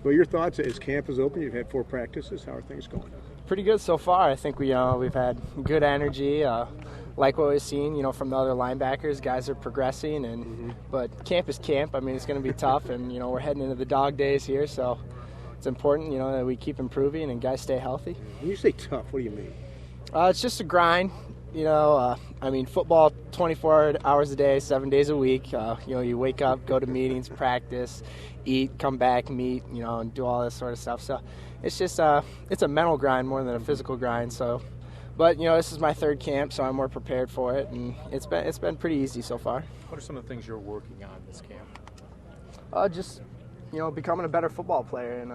Well, your thoughts as camp is open? You've had 4 practices. How are things going? Pretty good so far. I think we've had good energy. Like what we've seen, from the other linebackers, guys are progressing, but camp is camp. I mean, it's going to be tough, and we're heading into the dog days here, so it's important, that we keep improving and guys stay healthy. When you say tough, what do you mean? It's just a grind. Football 24 hours a day, 7 days a week. You wake up, go to meetings, practice, eat, come back, meet, and do all this sort of stuff. So it's just it's a mental grind more than a physical grind. So, but this is my 3rd camp, so I'm more prepared for it, and it's been pretty easy so far. What are some of the things you're working on this camp? Just becoming a better football player and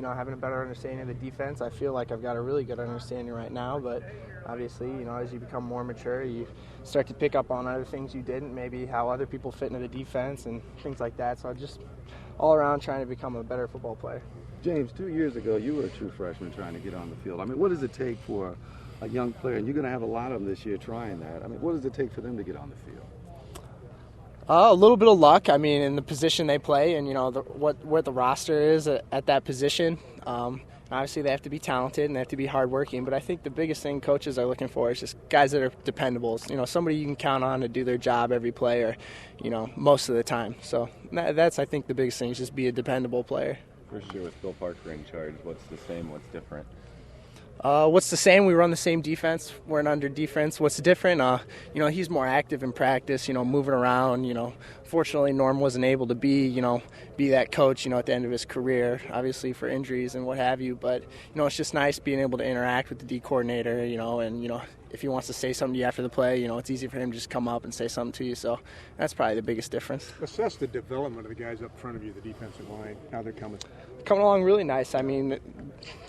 having a better understanding of the defense. I feel like I've got a really good understanding right now, but obviously, as you become more mature, you start to pick up on other things you didn't, maybe how other people fit into the defense and things like that. So I'm just all around trying to become a better football player. James, 2 years ago, you were a true freshman trying to get on the field. I mean, what does it take for a young player, and you're going to have a lot of them this year trying that. I mean, what does it take for them to get on the field? A little bit of luck. I mean, in the position they play, and what the roster is at that position. Obviously, they have to be talented and they have to be hardworking. But I think the biggest thing coaches are looking for is just guys that are dependable. Somebody you can count on to do their job every play, or most of the time. So that's, I think, the biggest thing is just be a dependable player. First year with Bill Parker in charge, what's the same, what's different? What's the same? We run the same defense. We're an under defense. What's different? He's more active in practice. Moving around. Fortunately, Norm wasn't able to be that coach. At the end of his career, obviously for injuries and what have you. But it's just nice being able to interact with the D coordinator. And if he wants to say something to you after the play, it's easy for him to just come up and say something to you. So that's probably the biggest difference. Assess the development of the guys up front of you, the defensive line, how they're coming. Coming along really nice. I mean,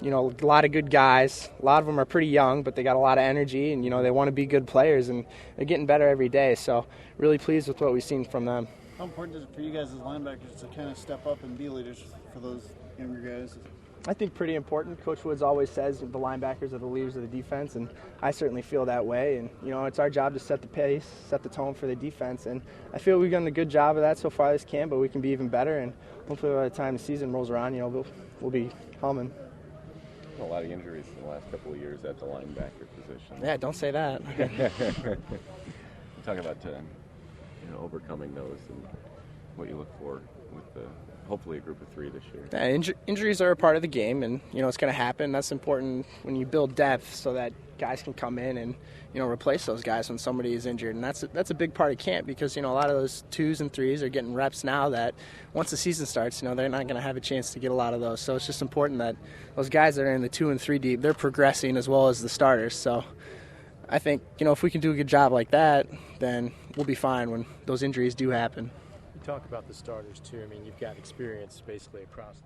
a lot of good guys. A lot of them are pretty young, but they got a lot of energy, and they want to be good players, and they're getting better every day. So really pleased with what we've seen from them. How important is it for you guys as linebackers to kind of step up and be leaders for those younger guys? I think pretty important. Coach Woods always says the linebackers are the leaders of the defense, and I certainly feel that way. And, it's our job to set the pace, set the tone for the defense. And I feel we've done a good job of that so far this camp, but we can be even better. And hopefully by the time the season rolls around, we'll be humming. A lot of injuries in the last couple of years at the linebacker position. Yeah, don't say that. Talk about overcoming those and what you look for with hopefully a group of 3 this year. Yeah, injuries are a part of the game, and it's going to happen. That's important when you build depth so that guys can come in and replace those guys when somebody is injured. And that's a big part of camp, because a lot of those 2s and 3s are getting reps now that once the season starts, they're not going to have a chance to get a lot of those. So it's just important that those guys that are in the 2 and 3 deep, they're progressing as well as the starters. So I think if we can do a good job like that, then we'll be fine when those injuries do happen. You talk about the starters too. I mean, you've got experience basically across